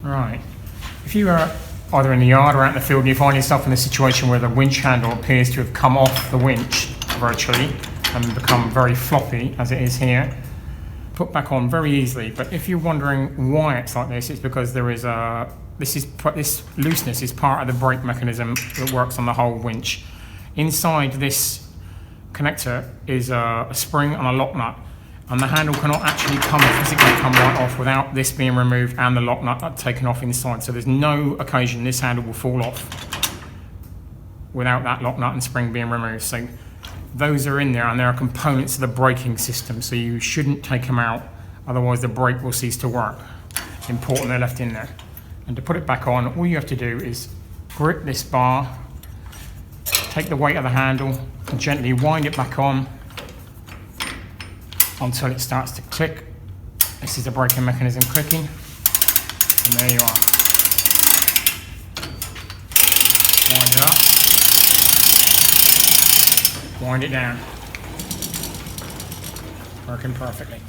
Right. If you are either in the yard or out in the field and you find yourself in a situation where the winch handle appears to have come off the winch virtually and become very floppy, as it is here, put back on very easily. But if you're wondering why it's like this, it's because there is this looseness is part of the brake mechanism that works on the whole winch. Inside this connector is a spring and a lock nut, and the handle cannot actually physically come right off without this being removed and the lock nut taken off inside. So there's no occasion this handle will fall off without that lock nut and spring being removed. So those are in there, and they are components of the braking system, so you shouldn't take them out, otherwise the brake will cease to work. Important they're left in there. And to put it back on, all you have to do is grip this bar, take the weight of the handle and gently wind it back on until it starts to click. This is the braking mechanism clicking, and there you are. Wind it up, wind it down, working perfectly.